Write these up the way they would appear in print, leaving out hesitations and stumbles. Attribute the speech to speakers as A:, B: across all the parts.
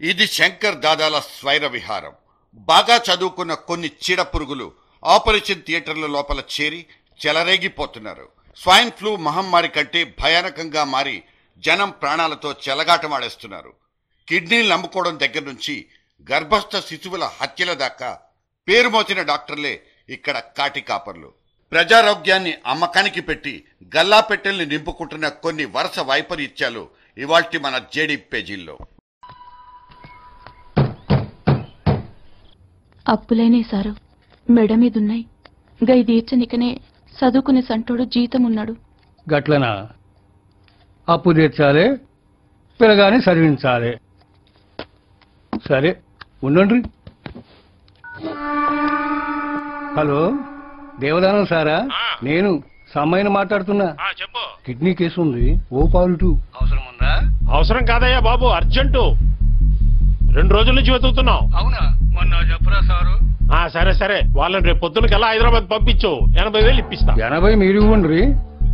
A: ఇది శంకర్ దాదాల స్వైర విహారం. బాగా చదువుకున్న కొన్ని చీడ పురుగులు ఆపరేషన్ థియేటర్ల లోపల చేరి చెలరేగిపోతున్నారు. స్వైన్ ఫ్లూ మహమ్మారి కంటే భయానకంగా మారి జనం ప్రాణాలతో చెలగాటమాడేస్తున్నారు. కిడ్నీలు అమ్ముకోవడం దగ్గర నుంచి గర్భస్థ శిశువుల హత్యల దాకా పేరు మోసిన డాక్టర్లే ఇక్కడ కాటి కాపర్లు. ప్రజారోగ్యాన్ని అమ్మకానికి పెట్టి గల్లాపెట్టెల్ని నింపుకుంటున్న కొన్ని వరుస వైపరీత్యాలు ఇవాల్టి మన జేడీ పేజీల్లో.
B: అప్పులేనే సారు మెడ మీదున్నాయి. గై తీర్చనికనే చదువుకునే సంటోడు జీతం ఉన్నాడు.
C: గట్లనా? అప్పు తీర్చాలి, పిల్లగాని చదివించాలి. సరే ఉండండి. హలో, దేవదానం సారా? నేను సమ్మాయిని మాట్లాడుతున్నా.
D: చెప్పు.
C: కిడ్నీ కేసు ఉంది, ఓ పాజిటివ్. అవసరం ఉందా?
D: అవసరం కాదయ్యా బాబు, అర్జెంటు. 2 రోజుల నుంచి వెతుకుతున్నావు.
C: అవునా? మొన్న చెప్పరా సారు?
D: సరే సరే, వాళ్ళని రేపు పొద్దునకల్లా హైదరాబాద్ పంపించు. 80,000 ఇప్పిస్తా.
C: 80 మీరు ఇవ్వండి,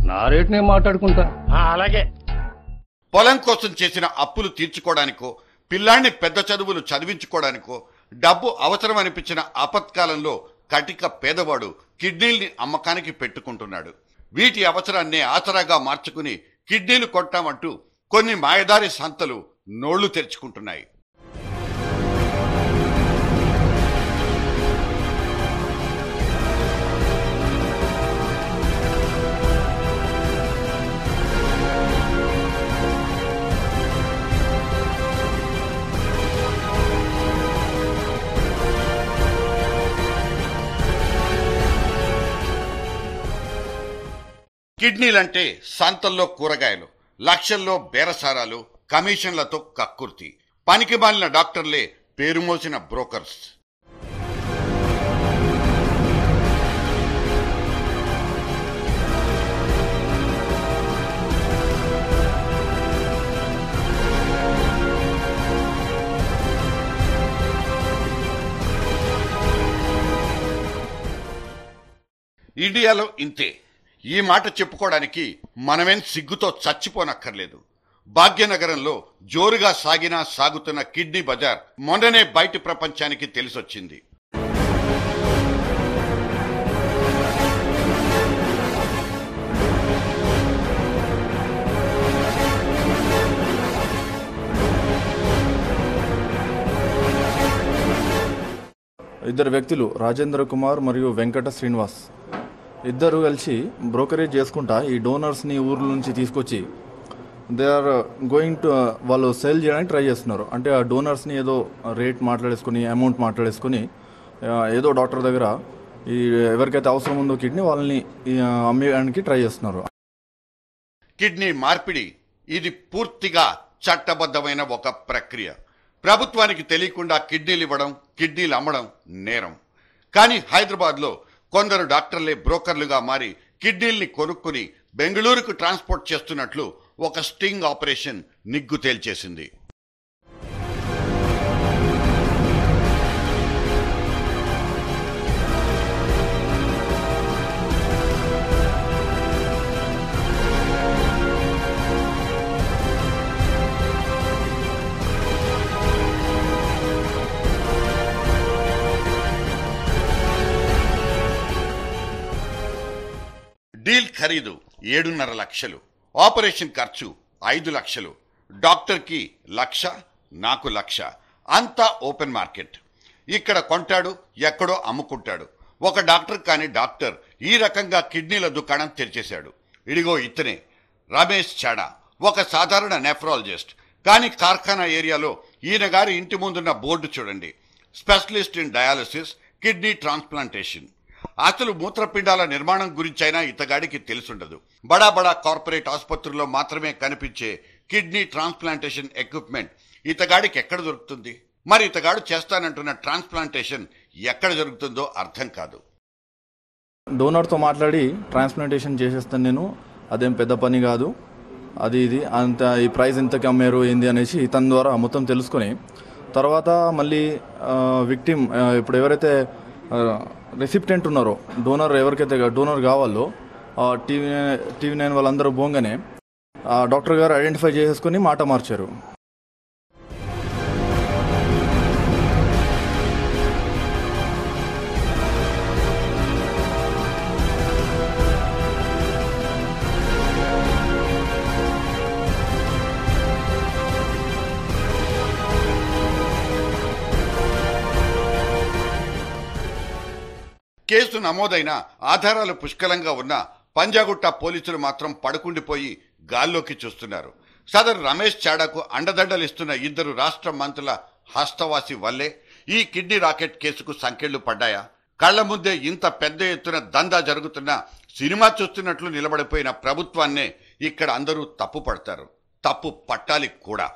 C: నా రేట్ నేను మాట్లాడుకుంటా.
D: అలాగే.
A: పొలం కోసం చేసిన అప్పులు తీర్చుకోవడానికో, పిల్లాన్ని పెద్ద చదువులు చదివించుకోవడానికో డబ్బు అవసరం అనిపించిన ఆపత్కాలంలో కటిక పేదవాడు కిడ్నీల్ని అమ్మకానికి పెట్టుకుంటున్నాడు. వీటి అవసరాన్నే ఆసరాగా మార్చుకుని కిడ్నీలు కొట్టామంటూ కొన్ని మాయదారి సంతలు నోళ్లు తెరుచుకుంటున్నాయి. కిడ్నీలంటే సంతల్లో కూరగాయలు, లక్షల్లో బేరసారాలు, కమిషన్లతో కక్కుర్తి. పనికి మాలిన డాక్టర్లే పేరు మోసిన బ్రోకర్స్. ఇండియాలో ఇంతే. ఈ మాట చెప్పుకోవడానికి మనమేం సిగ్గుతో చచ్చిపోనక్కర్లేదు. భాగ్యనగరంలో జోరుగా సాగుతున్న కిడ్నీ బజార్ మొన్ననే బయటి ప్రపంచానికి తెలిసొచ్చింది.
E: ఇద్దరు వ్యక్తులు రాజేంద్ర కుమార్ మరియు వెంకట శ్రీనివాస్ ఇద్దరు కలిసి బ్రోకరేజ్ చేసుకుంటా ఈ డోనర్స్ని ఊర్ల నుంచి తీసుకొచ్చి దే ఆర్ గోయింగ్ టు వాళ్ళు సేల్ చేయడానికి ట్రై చేస్తున్నారు. అంటే ఆ డోనర్స్ని ఏదో రేట్ మాట్లాడేసుకొని అమౌంట్ మాట్లాడేసుకొని ఏదో డాక్టర్ దగ్గర ఈ ఎవరికైతే అవసరం ఉందో కిడ్నీ వాళ్ళని అమ్మేయడానికి ట్రై చేస్తున్నారు.
A: కిడ్నీ మార్పిడి ఇది పూర్తిగా చట్టబద్ధమైన ఒక ప్రక్రియ. ప్రభుత్వానికి తెలియకుండా కిడ్నీలు ఇవ్వడం, కిడ్నీలు అమ్మడం నేరం. కానీ హైదరాబాద్లో కొందరు డాక్టర్లే బ్రోకర్లుగా మారి కిడ్నీల్ని కొనుక్కుని బెంగళూరుకు ట్రాన్స్పోర్ట్ చేస్తున్నట్లు ఒక స్టింగ్ ఆపరేషన్ నిగ్గు తేల్చేసింది. డీల్ ఖరీదు 7.5 లక్షలు, ఆపరేషన్ ఖర్చు 5 లక్షలు. డాక్టర్కి 1,00,000, నాకు 1,00,000. అంతా ఓపెన్ మార్కెట్. ఇక్కడ కొంటాడు, ఎక్కడో అమ్ముకుంటాడు. ఒక డాక్టర్ కాని డాక్టర్ ఈ రకంగా కిడ్నీల దుకాణం తెరిచేశాడు. ఇడిగో ఇతనే రమేష్ చాడా, ఒక సాధారణ నెఫ్రాలజిస్ట్. కానీ కార్ఖానా ఏరియాలో ఈయన గారి ఇంటి ముందున్న బోర్డు చూడండి, specialist in dialysis, kidney transplantation. అసలు మూత్రపిండాల నిర్మాణం గురించైనా ఇతగాడికి తెలుసుండదు. బడా బడా కార్పొరేట్ ఆసుపత్రుల్లో మాత్రమే కనిపించే కిడ్నీ ట్రాన్స్ప్లాంటేషన్ ఎక్విప్మెంట్ ఇతగాడికి ఎక్కడ దొరుకుతుంది? మరి ఇతగాడు చేస్తానంటున్న ట్రాన్స్ప్లాంటేషన్ ఎక్కడ జరుగుతుందో అర్థం కాదు.
E: డోనర్తో మాట్లాడి ట్రాన్స్ప్లాంటేషన్ చేసేస్తాను నేను, అదేం పెద్ద పని కాదు, అది ఇది అంత, ఈ ప్రైస్ ఎంతకి అమ్మారు ఏంది అనేసి ఇతని ద్వారా మొత్తం తెలుసుకొని తర్వాత మళ్ళీ విక్టిమ్ ఇప్పుడు ఎవరైతే రెసిప్టెంట్ ఉన్నారో, డోనర్ ఎవరికైతే డోనర్ కావాలో టీవీ9 వాళ్ళందరూ పోగానే డాక్టర్ గారు ఐడెంటిఫై చేసేసుకొని మాట మార్చారు.
A: కేసు నమోదైన ఆధారాలు పుష్కలంగా ఉన్న పంజాగుట్ట పోలీసులు మాత్రం పడుకుండిపోయి గాల్లోకి చూస్తున్నారు. సదరు రమేష్ చాడాకు అండదండలిస్తున్న 2 రాష్ట్ర మంత్రుల హస్తవాసి వల్లే ఈ కిడ్నీ రాకెట్ కేసుకు సంకెళ్లు పడ్డాయా? కళ్ల ముందే ఇంత పెద్ద ఎత్తున దందా జరుగుతున్న సినిమా చూస్తున్నట్లు నిలబడిపోయిన ప్రభుత్వాన్నే ఇక్కడ అందరూ తప్పు పడతారు. తప్పు పట్టాలి కూడా.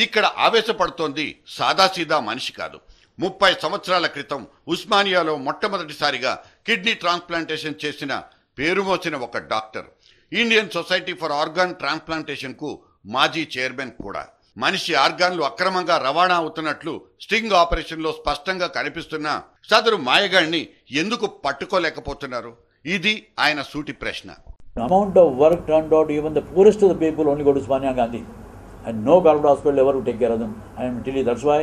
A: ఇక్కడ ఆవేశపడుతోంది సాదాసీదా మనిషి కాదు. 30 సంవత్సరాల క్రితం ఉస్మానియాలో మొట్టమొదటిసారిగా కిడ్నీ ట్రాన్స్ప్లాంటేషన్ చేసిన పేరు మోసిన ఒక doctor. Indian society for organ transplantation కు మాజీ చైర్మన్ కూడా. మనిషి ఆర్గాన్లు అక్రమంగా రవాణా అవుతున్నట్లు స్టింగ్ ఆపరేషన్ లో స్పష్టంగా కనిపిస్తున్న సదరు మాయగాడిని ఎందుకు పట్టుకోలేకపోతున్నారు? ఇది ఆయన సూటి ప్రశ్న.
F: Amount of work turned out, even the poorest of the people only go to Usmania Gandhi. And no government hospital ever would take care of them. I am telling you, that's why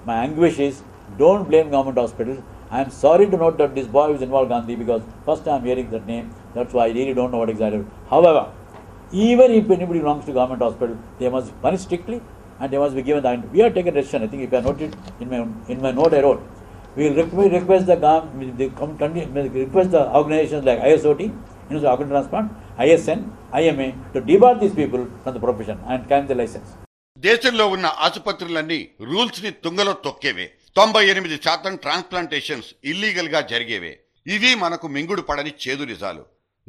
F: my anguish is, don't blame government hospitals. I am sorry to note that this boy was involved Gandhi, because first time I am hearing that name. That's why I really don't know what exactly. However, even if anybody belongs to government hospital, they must be punished strictly and they must be given the. We have taken decision. I think if I noted in my note I wrote, we will request the organizations like ISOT, University of Organ Transplant, ISN, IMA to debar these people from the profession and cancel the license.
A: దేశంలో ఉన్న ఆసుపత్రులన్నీ rules ని తుంగలో తొక్కేవే. 98% transplantations illegal గా జరిగేవే. ఇవి మనకు మింగుడు పడని చేదు నిజాలు.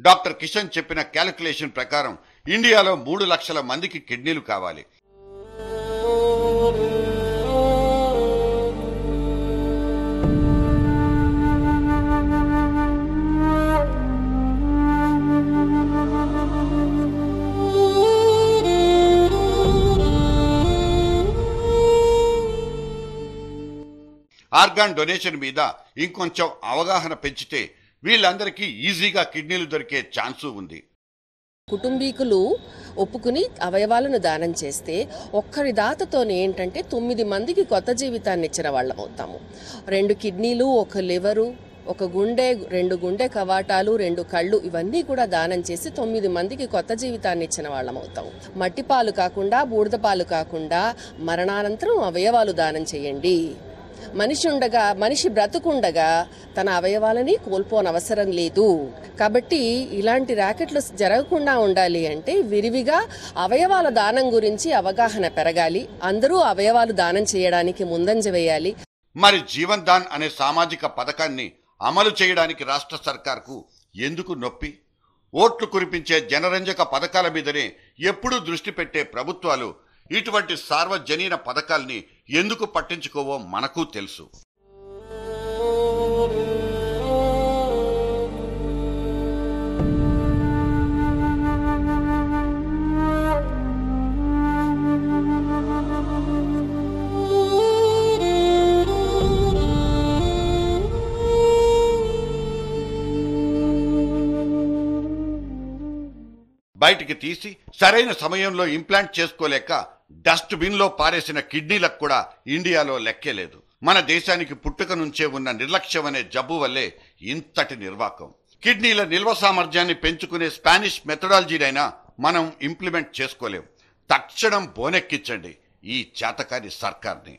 A: డాక్టర్ కిషన్ చెప్పిన క్యాలిక్యులేషన్ ప్రకారం ఇండియాలో 3 లక్షల మందికి కిడ్నీలు కావాలి. ఆర్గాన్ డొనేషన్ మీద ఇంకొంచెం అవగాహన పెంచితే వీళ్ళందరికీ ఈజీగా కిడ్నీలు దొరికే ఛాన్సు ఉంది.
G: కుటుంబీకులు ఒప్పుకుని అవయవాలను దానం చేస్తే ఒక్కరి దాతతోనే ఏంటంటే 9 మందికి కొత్త జీవితాన్ని ఇచ్చిన వాళ్ళం అవుతాము. 2 కిడ్నీలు, 1 లివరు, 1 గుండె, 2 గుండె కవాటాలు, 2 కళ్ళు, ఇవన్నీ కూడా దానం చేసి 9 మందికి కొత్త జీవితాన్ని ఇచ్చిన వాళ్ళం అవుతాము. మట్టి పాలు కాకుండా, బూడిద పాలు కాకుండా మరణానంతరం అవయవాలు దానం చేయండి. మనిషి బ్రతుకుండగా తన అవయవాలని కోల్పోనవసరం లేదు. కాబట్టి ఇలాంటి ర్యాకెట్లు జరగకుండా ఉండాలి అంటే విరివిగా అవయవాల దానం గురించి అవగాహన పెరగాలి. అందరూ అవయవాలు దానం చేయడానికి ముందంజ వేయాలి.
A: మరి జీవన్ దాన్ అనే సామాజిక పథకాన్ని అమలు చేయడానికి రాష్ట్ర సర్కార్కు ఎందుకు నొప్పి? ఓట్లు కురిపించే జనరంజక పథకాల మీదనే ఎప్పుడూ దృష్టి పెట్టే ప్రభుత్వాలు ఇటువంటి సార్వజనీన పథకాల్ని ఎందుకు పట్టించుకోవో మనకు తెలుసు. బయటికి తీసి సరైన సమయంలో ఇంప్లాంట్ చేసుకోలేక డస్ట్ బిన్ లో పారేసిన కిడ్నీలకు కూడా ఇండియాలో లెక్కే లేదు. మన దేశానికి పుట్టుక నుంచే ఉన్న నిర్లక్ష్యం అనే జబ్బు వల్లే ఇంతటి నిర్వాకం. కిడ్నీల నిల్వ సామర్థ్యాన్ని పెంచుకునే స్పానిష్ మెథడాలజీనైనా మనం ఇంప్లిమెంట్ చేసుకోలేం. తక్షణం బోనెక్కించండి ఈ చేతకాని సర్కార్ని.